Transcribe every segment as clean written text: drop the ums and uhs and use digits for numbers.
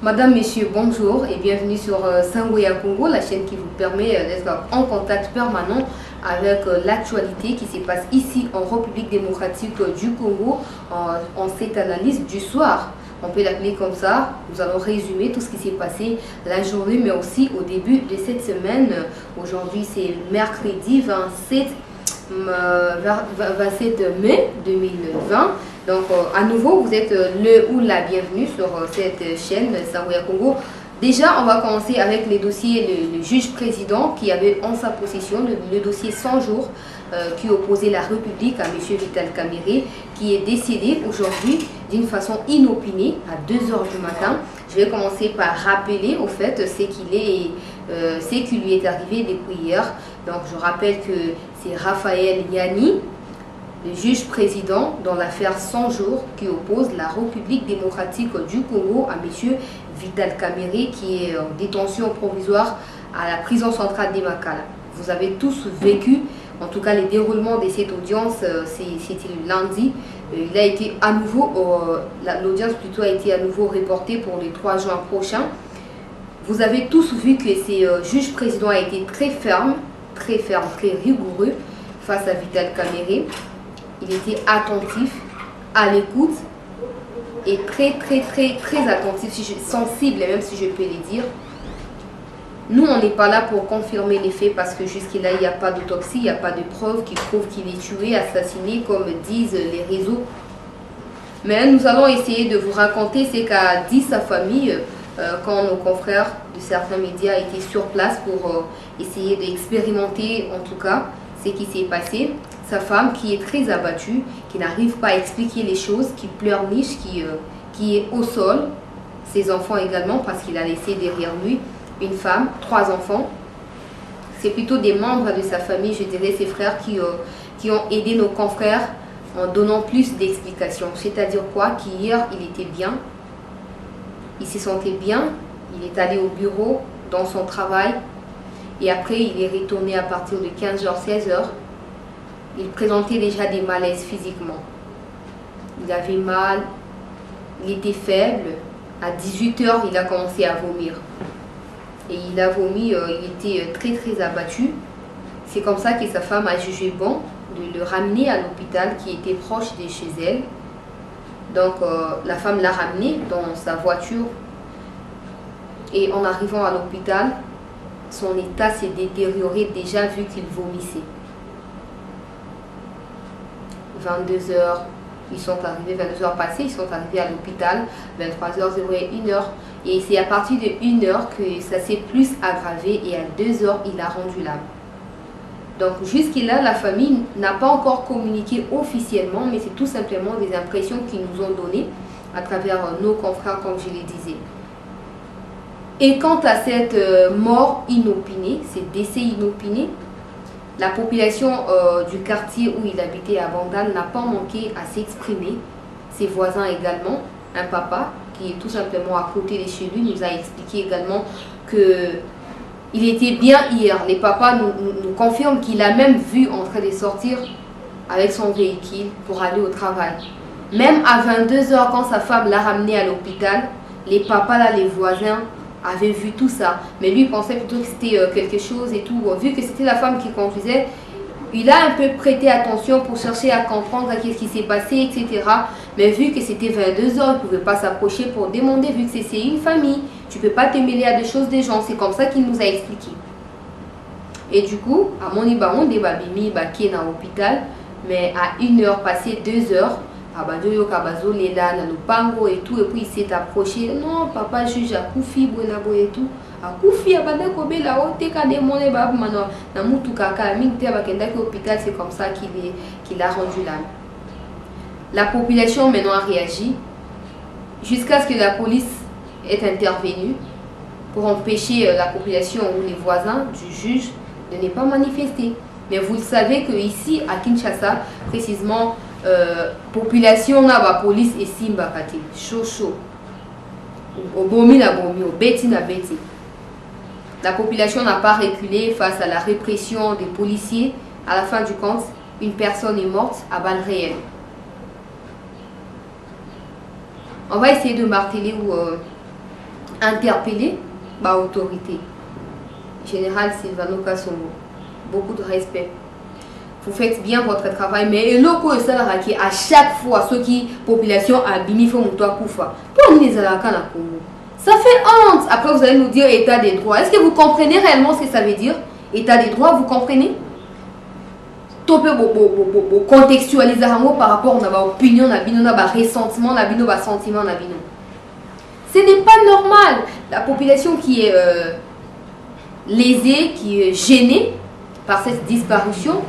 Madame, Messieurs, bonjour et bienvenue sur Sangoya Congo, la chaîne qui vous permet d'être en contact permanent avec l'actualité qui se passe ici en République démocratique du Congo en cette analyse du soir. On peut l'appeler comme ça. Nous allons résumer tout ce qui s'est passé la journée, mais aussi au début de cette semaine. Aujourd'hui, c'est mercredi 27 mai 2020. Donc, à nouveau, vous êtes le ou la bienvenue sur cette chaîne Sangoya Congo. Déjà, on va commencer avec les dossiers, le juge président qui avait en sa possession le dossier 100 jours qui opposait la République à M. Vital Kamerhe, qui est décédé aujourd'hui d'une façon inopinée à 2 h du matin. Je vais commencer par rappeler au fait ce qui lui est arrivé depuis hier. Donc, je rappelle que c'est Raphaël Yanni, le juge président dans l'affaire 100 jours qui oppose la République démocratique du Congo à M. Vital Kamerhe qui est en détention provisoire à la prison centrale d'Emakala. Vous avez tous vécu, en tout cas les déroulements de cette audience, c'était le lundi. Il a été à nouveau, l'audience plutôt a été à nouveau reportée pour le 3 juin prochain. Vous avez tous vu que ce juge président a été très ferme, très rigoureux face à Vital Kamerhe. Il était attentif, à l'écoute et très attentif, sensible même si je peux le dire. Nous, on n'est pas là pour confirmer les faits parce que jusqu'à là, il n'y a pas d'autopsie, il n'y a pas de preuves qui prouvent qu'il est tué, assassiné comme disent les réseaux. Mais nous allons essayer de vous raconter ce qu'a dit sa famille quand nos confrères de certains médias étaient sur place pour essayer d'expérimenter en tout cas ce qui s'est passé. Sa femme qui est très abattue, qui n'arrive pas à expliquer les choses, qui pleurniche, qui est au sol. Ses enfants également parce qu'il a laissé derrière lui une femme, 3 enfants. C'est plutôt des membres de sa famille, je dirais ses frères, qui ont aidé nos confrères en donnant plus d'explications. C'est-à-dire quoi? Qu'hier il était bien, il se sentait bien, il est allé au bureau, dans son travail, et après il est retourné à partir de 15 h, 16 h. Il présentait déjà des malaises physiquement. Il avait mal, il était faible. À 18 h, il a commencé à vomir. Et il a vomi, il était très abattu. C'est comme ça que sa femme a jugé bon de le ramener à l'hôpital qui était proche de chez elle. Donc la femme l'a ramené dans sa voiture. Et en arrivant à l'hôpital, son état s'est détérioré déjà vu qu'il vomissait. 22 h, ils sont arrivés, 22 h passées, ils sont arrivés à l'hôpital, 23 h 01 h. Et c'est à partir de 1 h que ça s'est plus aggravé et à 2 h, il a rendu l'âme. Donc jusqu'à là, la famille n'a pas encore communiqué officiellement, mais c'est tout simplement des impressions qu'ils nous ont données à travers nos confrères, comme je le disais. Et quant à cette mort inopinée, ces décès inopinés, la population du quartier où il habitait à Bandal n'a pas manqué à s'exprimer. Ses voisins également, un papa qui est tout simplement à côté de chez lui nous a expliqué également qu'il était bien hier. Les papas nous confirment qu'il a même vu en train de sortir avec son véhicule pour aller au travail. Même à 22 h quand sa femme l'a ramené à l'hôpital, les papas là, les voisins avait vu tout ça, mais lui pensait plutôt que c'était quelque chose et tout. Vu que c'était la femme qui conduisait, il a un peu prêté attention pour chercher à comprendre qu'est-ce qui s'est passé, etc. Mais vu que c'était 22 h, il ne pouvait pas s'approcher pour demander, vu que c'est une famille, tu ne peux pas te mêler à des choses des gens. C'est comme ça qu'il nous a expliqué. Et du coup, à mon on débat qui est dans l'hôpital, mais à 1 h passée, 2 h, Abadoyo Kabazo Leda na Lupango et tout, et puis il s'est approché. Non, papa juge à Koufi, Bouenabo et tout. À Koufi, Abade Kobe, la haute Kademone, Bab Mano, Namutu Kaka, Minte Bakendaki hôpital, c'est comme ça qu'il a rendu l'âme. La population maintenant a réagi jusqu'à ce que la police est intervenue pour empêcher la population ou les voisins du juge de ne pas manifester. Mais vous le savez qu'ici, à Kinshasa, précisément, population na ba police et simba kati chaud au bomi na bomi au beti na beti. La population n'a pas reculé face à la répression des policiers. À la fin du compte, une personne est morte à balles réelles. On va essayer de marteler ou interpellé par l'autorité. Général Silvano Kasongo, beaucoup de respect. Vous faites bien votre travail, mais l'autre est à chaque fois, ceux qui population a bimi font toi koufa. Pour nous les Alakans à Congo. Ça fait honte. Après, vous allez nous dire état des droits. Est-ce que vous comprenez réellement ce que ça veut dire? État des droits, vous comprenez? Contextualiser par rapport à notre opinion, à notre ressentiment, à notre sentiment. Ce n'est pas normal. La population qui est lésée, qui est gênée par cette disparition.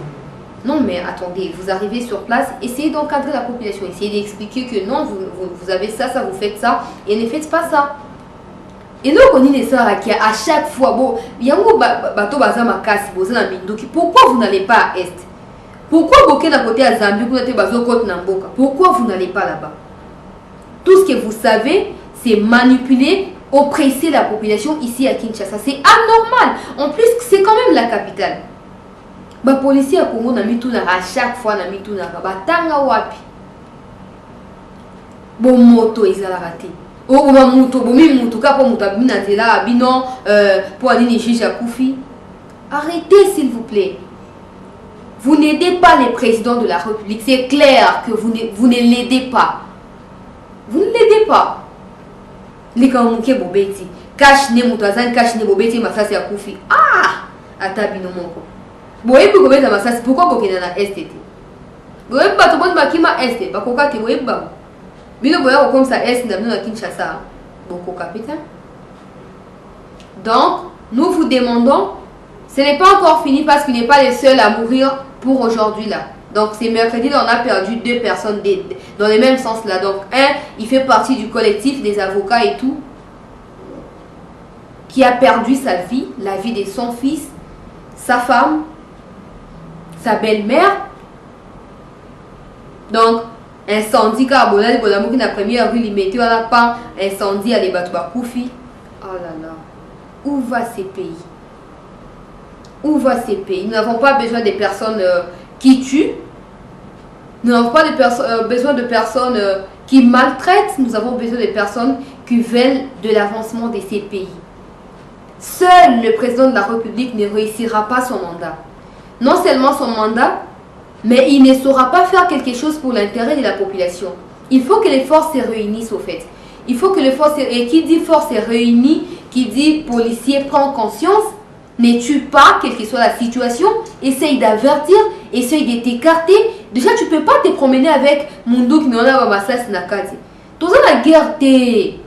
Non, mais attendez, vous arrivez sur place, essayez d'encadrer la population, essayez d'expliquer que non, vous avez ça, vous faites ça, et ne faites pas ça. Et nous, on dit ça à chaque fois, bon, il y a un bateau bazama casse, pourquoi vous n'allez pas à Est? Pourquoi vous n'allez pas à côté à Zambie, pourquoi vous n'allez pas là-bas? Tout ce que vous savez, c'est manipuler, oppresser la population ici à Kinshasa. C'est anormal. En plus, c'est quand même la capitale. Les policiers à Congo à chaque fois na mituna batanga wapi. Bon moto ezalaka. Oh ba moto bomi moto ka po moto bina zela bino pour aller juge à Koufi. Arrêtez s'il vous plaît. Vous n'aidez pas les présidents de la République. C'est clair que vous ne l'aidez pas. Vous ne l'aidez pas. Les kamuke bobeti. Cache ne moto azan cache ne bobeti masasi à Koufi. Ah! Atabino moko. Pourquoi vous avez na STT? Vous avez pas tout bakima ST, bakoka te vous ba. Bino boya comme ça ST na Kinshasa. Boko capitaine. Donc, nous vous demandons, ce n'est pas encore fini parce qu'il n'est pas les seuls à mourir pour aujourd'hui là. Donc, c'est mercredi, on a perdu 2 personnes dans le même sens là. Donc, un, il fait partie du collectif des avocats et tout, qui a perdu sa vie, la vie de son fils, sa femme, sa belle-mère. Donc, incendie carbonel, pour l'amour qui n'a première rue, il mettait à la part, incendie à les Koufi. Oh là là, où va ces pays? Où va ces pays? Nous n'avons pas besoin de personnes qui tuent. Nous n'avons pas besoin de personnes qui maltraitent. Nous avons besoin de personnes qui veulent de l'avancement de ces pays. Seul le président de la République ne réussira pas son mandat. Non seulement son mandat, mais il ne saura pas faire quelque chose pour l'intérêt de la population. Il faut que les forces se réunissent au fait. Il faut que les forces, et qui dit force se réunit, qui dit policier prend conscience, ne tue pas, quelle que soit la situation, essaye d'avertir, essaye de t'écarter. Déjà, tu ne peux pas te promener avec Mundo qui n'a pas massas nakati. Tout ça la guerre t'es.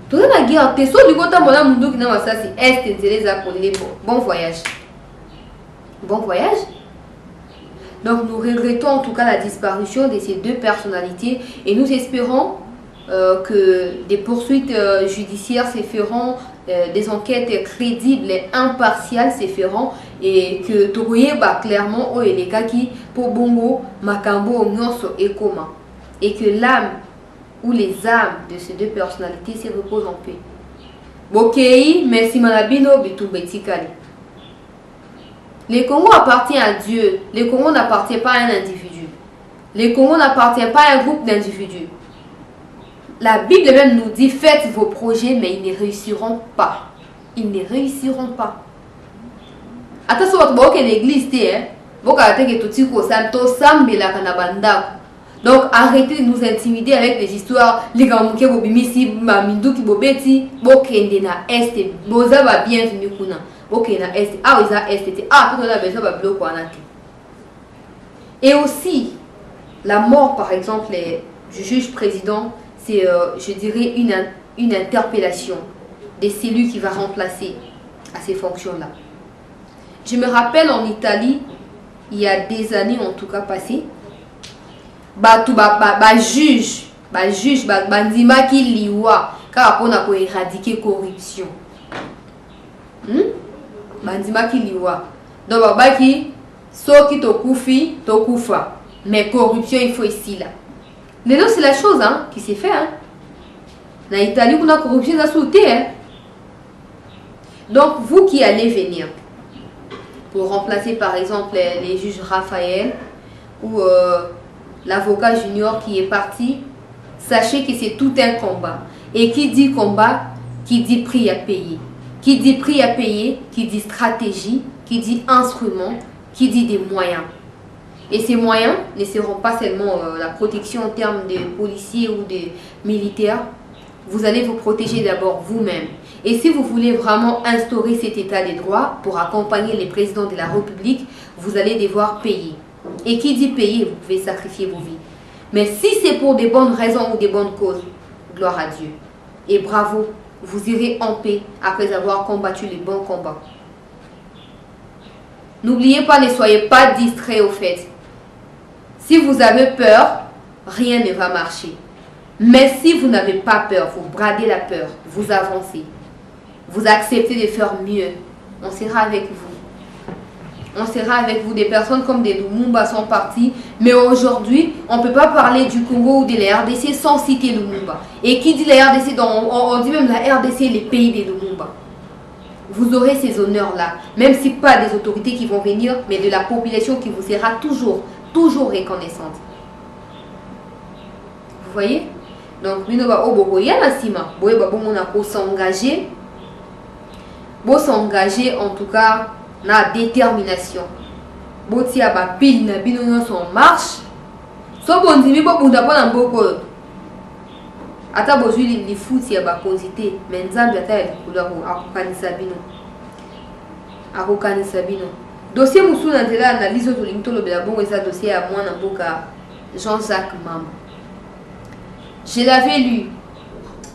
Tout ça la guerre t'es. Soit du côté de Mundo qui n'a pas massas, est bon voyage. Bon voyage. Donc nous regrettons en tout cas la disparition de ces 2 personnalités et nous espérons que des poursuites judiciaires se feront, des enquêtes crédibles et impartiales se feront et que Togoye clairement au Elekaki pour Bongo, Makambo, Nyonso et Koma et que l'âme ou les âmes de ces 2 personnalités se reposent en paix. Bokei, merci Manabino, Bitou Betikali. Le Congo appartient à Dieu. Le Congo n'appartient pas à un individu. Le Congo n'appartient pas à un groupe d'individus. La Bible même nous dit, faites vos projets, mais ils ne réussiront pas. Ils ne réussiront pas. Attention, votre l'église, donc arrêtez de nous intimider avec des histoires. Les gens qui ont bimisi, mamindou qui bobeti, bokende na est, boza va bienvenue kuna. Ok, na est, ah oui, ça est, ah tout on a besoin de bloquer en athée. Et aussi, la mort par exemple du juge président, c'est, je dirais, une interpellation de celui qui va remplacer à ces fonctions-là. Je me rappelle en Italie, il y a des années en tout cas passées, juge, bandima qui liwa, car on a pour éradiquer corruption. Bandima qui liwa. Donc babaki, soki tokufi, tokufa. Mais corruption, il faut ici là. Mais non, c'est la chose qui s'est fait. En Italie, on a corruption à sauter. Donc, vous qui allez venir pour remplacer par exemple les juges Raphaël ou l'avocat junior qui est parti, sachez que c'est tout un combat. Et qui dit combat, qui dit prix à payer. Qui dit prix à payer, qui dit stratégie, qui dit instrument, qui dit des moyens. Et ces moyens ne seront pas seulement la protection en termes de policiers ou de militaires. Vous allez vous protéger d'abord vous-même. Et si vous voulez vraiment instaurer cet état de droit pour accompagner les présidents de la République, vous allez devoir payer. Et qui dit payer, vous pouvez sacrifier vos vies. Mais si c'est pour des bonnes raisons ou des bonnes causes, gloire à Dieu. Et bravo, vous irez en paix après avoir combattu les bons combats. N'oubliez pas, ne soyez pas distraits au fait. Si vous avez peur, rien ne va marcher. Mais si vous n'avez pas peur, vous bradez la peur, vous avancez. Vous acceptez de faire mieux. On sera avec vous. On sera avec vous. Des personnes comme des Lumumba sont partis. Mais aujourd'hui, on ne peut pas parler du Congo ou de la RDC sans citer Lumumba. Et qui dit la RDC, on dit même la RDC, les pays des Lumumba. Vous aurez ces honneurs-là. Même si pas des autorités qui vont venir, mais de la population qui vous sera toujours reconnaissante. Vous voyez? Donc, nous s'engager en tout cas na détermination. Boti a ba pile na bino en marche. So bondimi bo bunda pa na mboko. Ata bozui li futi ya ba konzité, mais nzambe ata ya likula ko akokanisa bino. Akokanisa bino. Dossier musu na nzela analyse to linto lobela bongo eza dossier ya mwana mboka Jean-Jacques Mamba. Je l'avais lu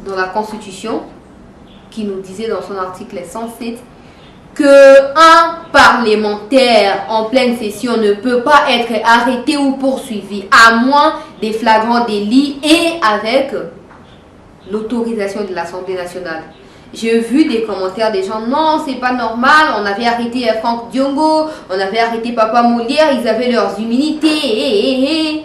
dans la Constitution qui nous disait dans son article 107 qu'un parlementaire en pleine session ne peut pas être arrêté ou poursuivi à moins des flagrants délits et avec l'autorisation de l'Assemblée nationale. J'ai vu des commentaires des gens, non, c'est pas normal, on avait arrêté Franck Diongo, on avait arrêté Papa Molière, ils avaient leurs immunités.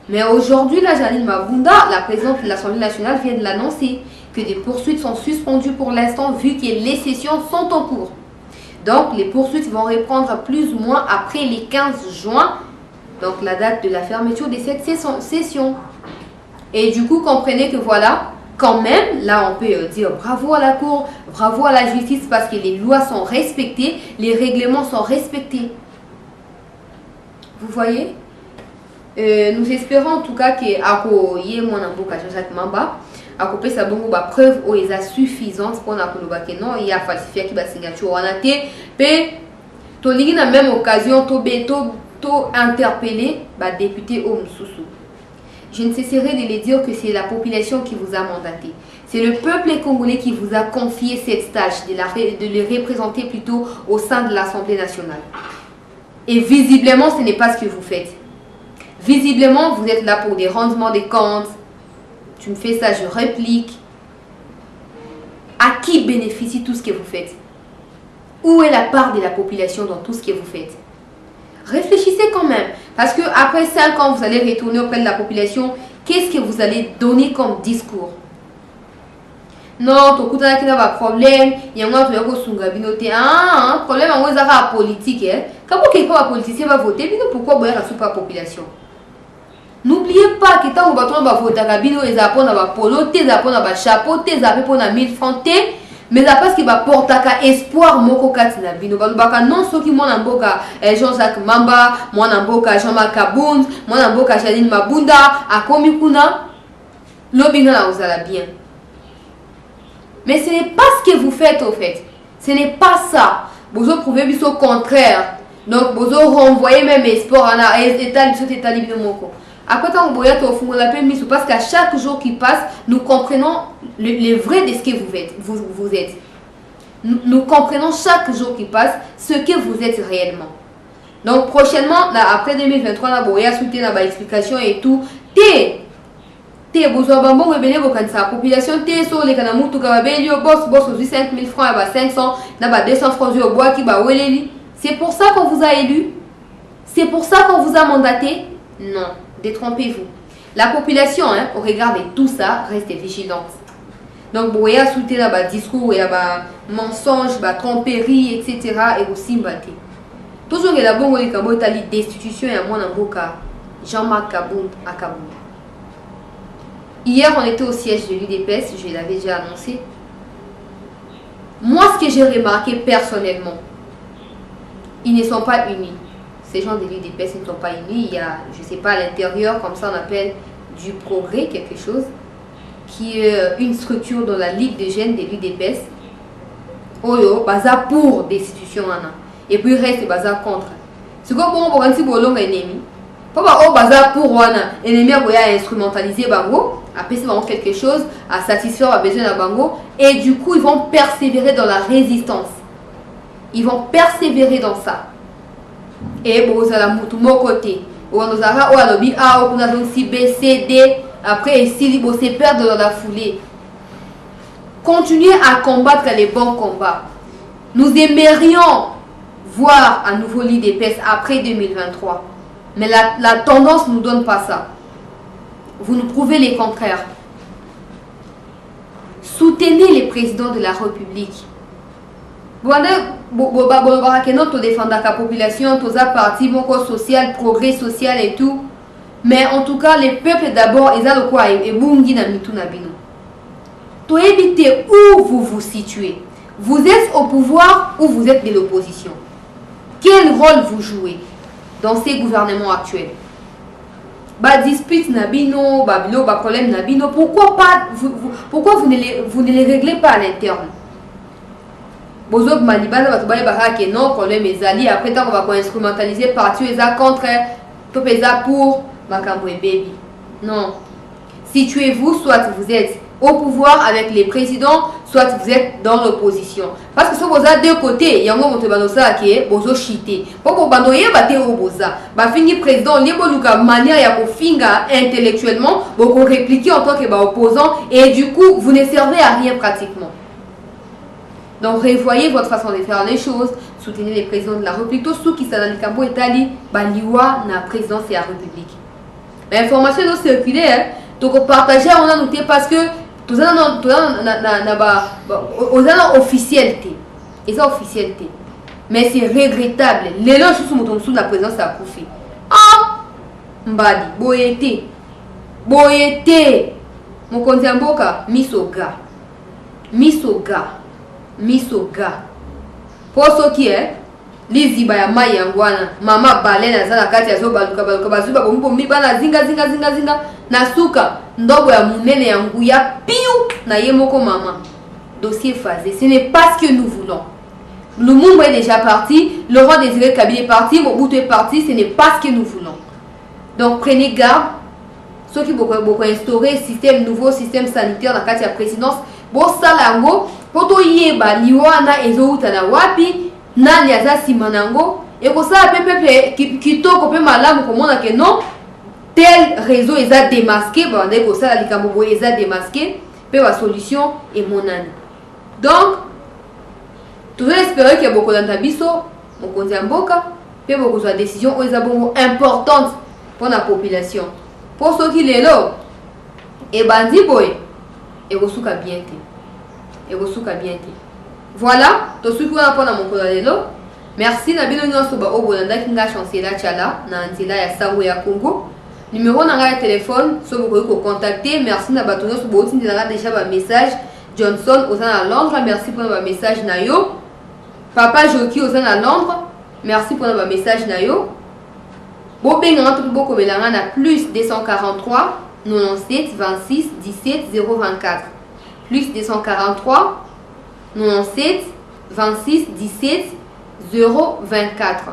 Mais aujourd'hui, la Janine Mabunda, la présidente de l'Assemblée nationale, vient de l'annoncer que des poursuites sont suspendues pour l'instant vu que les sessions sont en cours. Donc, les poursuites vont reprendre plus ou moins après les 15 juin, donc la date de la fermeture de cette session. Et du coup, comprenez que voilà, quand même, là on peut dire bravo à la Cour, bravo à la justice parce que les lois sont respectées, les règlements sont respectés. Vous voyez? Nous espérons en tout cas que ako ye mwana mboka Jean-Jacques Mamba akopé sa bongo ba preuve o eza suffisante pour na koloba que non il y a falsifié ki ba signature wana te pe to lingi na même occasion to interpeller ba député o mususu. Je ne cesserai de les dire que c'est la population qui vous a mandaté. C'est le peuple congolais qui vous a confié cette tâche de les représenter plutôt au sein de l'Assemblée nationale. Et visiblement, ce n'est pas ce que vous faites. Visiblement, vous êtes là pour des rendements de comptes. Tu me fais ça, je réplique. À qui bénéficie tout ce que vous faites? Où est la part de la population dans tout ce que vous faites? Réfléchissez quand même. Parce que après 5 ans, vous allez retourner auprès de la population. Qu'est-ce que vous allez donner comme discours? Non, tu as un problème. Il y a un problème en politique. Quand quelqu'un politicien va voter, pourquoi vous ne pas la population? N'oubliez pas que tant que vous va voter, vous avez un polo, vous avez un chapeau, vous avez un 1000 francs. Mais là parce qu'il va porter espoir moko katina bino balobaka non soki mwana mboka Jean-Jacques Mamba mwana mboka Jean-Marc Kabund mwana mboka Janine Mabunda akomi kuna lobinga na ozala bien. Mais ce n'est pas ce que vous faites au fait. Ce n'est pas ça. Vous prouvez biso au contraire. Donc vous renvoyez même espoir à état bino moko. Après tant que parce qu'à chaque jour qui passe, nous comprenons le vrai de ce que vous êtes. Nous comprenons chaque jour qui passe ce que vous êtes réellement. Donc prochainement, là, après 2023, là, vous souhaiter la explication et tout. Besoin bambon rebelle la population sur les canamou tout boss 5 000 francs 500 200 francs au bois qui ba weleli. C'est pour ça qu'on vous a élu. C'est pour ça qu'on vous a mandaté. Non. Détrompez-vous. La population, au regard de tout ça, reste vigilante. Donc, vous voyez, soutenir là discours, il y a mensonge, tromperie, etc. Et aussi mbaté. Toujours il y a la bonne destitution et à mon avocat Jean-Marc Kabund à Kabunda. Hier, on était au siège de l'UDPS, je l'avais déjà annoncé. Moi, ce que j'ai remarqué personnellement, ils ne sont pas unis. Ces gens de l'UDPS ne sont pas unis. Il y a, je ne sais pas, à l'intérieur, comme ça on appelle du progrès, quelque chose, qui est une structure dans la Ligue des jeunes de l'UDPS. Oyo, baza pour destitution. Et puis, il reste baza contre. C'est comme on va dire que c'est ennemi. Pourquoi on baza pour wana ennemi a instrumentalisé bango, après c'est vraiment quelque chose à satisfaire à besoin de bango, et du coup ils vont persévérer dans la résistance. Ils vont persévérer dans ça. Et bon, vous allez tout mon côté. On nous a au lobby A, on a donc si B, C, D. Après, ici, vous se perdre dans la foulée. Continuez à combattre les bons combats. Nous aimerions voir un nouveau l'UDPS après 2023. Mais la tendance ne nous donne pas ça. Vous nous prouvez les contraires. Soutenez les présidents de la République. Voilà, nous défendons la population, tous les partis, social, progrès social et tout. Mais en tout cas, les peuples d'abord, ils ont le quoi et bungi na mitu na bino. To éviter où vous vous situez. Vous êtes au pouvoir ou vous êtes de l'opposition. Quel rôle vous jouez dans ces gouvernements actuels? Ba dispute nabino, ba bilo, ba problème nabino. Pourquoi vous ne les réglez pas à l'interne? Bozok malibana ba tobaye ba que non problème ezali après tant on va instrumentaliser parti eza contre to pesa pour makambo et baby. Non. Situez-vous, soit vous êtes au pouvoir avec les présidents, soit vous êtes dans l'opposition. Parce que si vous êtes deux côtés, il y a un moment où vous avez bozo chité. Pour que vous ayez battu au boza, bah fini président, les boluka manière ya ko finga intellectuellement, vous répliquer en tant que opposant et du coup vous ne servez à rien pratiquement. Donc revoyez votre façon de faire les choses, soutenez les présidents de la République, tout ceux qui sont dans le campo Italie, baliwa na présidence de la République. L'information doit circuler, donc partager on a noté parce que tout ça na officialité, et ça officialité. Mais c'est regrettable. Les gens sont sous la présidence de la Koufi. Ah, mbadi, boyete, mon konzamboka, misoga. Pour ceux qui est, les ziba ya mai yangwana, mama balena zana kati ya zo baluka bazuba bombo mibana zinga nasuka ndogo ya munene ya nguya piou na yemoko mama. Dossier phasé, ce n'est pas ce que nous voulons. Le monde est déjà parti, Laurent Désiré Kabila est parti, Mobutu est parti, ce n'est pas ce que nous voulons. Donc prenez garde, ceux qui vont instaurer nouveau système sanitaire dans la carte de la présidence, bon salango, poto yeba liwana ezouta na wapi, nani aza simanango, et pour ça pepe kitoko pe malamu komona que non, tel réseau est démasqué, bon on dit que ça la likambo est démasqué, pe la solution est monane. Donc toujours espérer que beaucoup d'antabiso, mokonzi mboka, pe beaucoup de décisions importantes pour la population. Pour ceux qui les lo, et bandi boy, et resuka bien te. Voilà, tout ce qu'on a pour mon collègue. Merci na bino nyonso ba obolanda kinga chancela chala na nzela ya sango ya Congo. Numéro na téléphone, so vous pouvez contacter. Merci na bato nyonso bo tindela déjà ba message. Johnson aux à Londres, merci pour votre message nayo. Papa Joki aux à Londres, merci pour votre message nayo. Bobenga tout boko belanga na plus 243 97 26 17 024. Plus 243 97 26 17 024.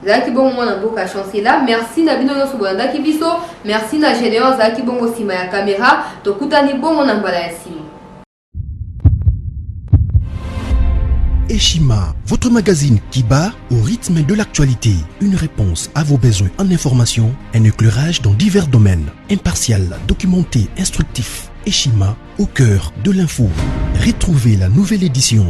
Zaki bongo na boka chancela. Merci na bino nyonso bolanda ki biso. Merci na Gédéon zaki bongo sima ya caméra. Tokutani bongo na mbala ya sima. Eshima, votre magazine qui bat au rythme de l'actualité. Une réponse à vos besoins en information, un éclairage dans divers domaines. Impartial, documenté, instructif. Eshima, au cœur de l'info. Retrouvez la nouvelle édition.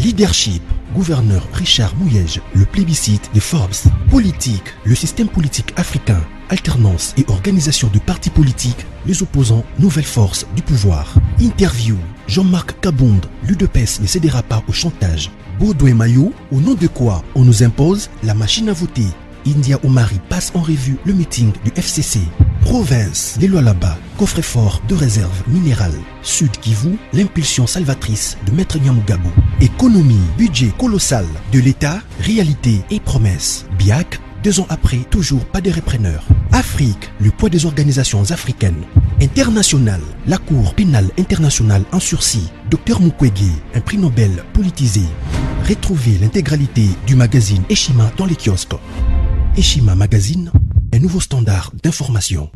Leadership, gouverneur Richard Mouyej, le plébiscite de Forbes. Politique, le système politique africain. Alternance et organisation de partis politiques, les opposants, nouvelle force du pouvoir. Interview, Jean-Marc Kabonde, l'UDPS ne cédera pas au chantage. Baudouin Mayo, au nom de quoi on nous impose la machine à voter. India Omari passe en revue le meeting du FCC. Province, les lois là-bas, coffre-fort de réserve minérale. Sud Kivu, l'impulsion salvatrice de Maître Nyamugabo. Économie, budget colossal de l'État, réalité et promesses. BIAC, 2 ans après, toujours pas de repreneur. Afrique, le poids des organisations africaines. International, la Cour pénale internationale en sursis. Dr Mukwege, un prix Nobel politisé. Retrouvez l'intégralité du magazine Eshima dans les kiosques. Eshima Magazine, un nouveau standard d'information.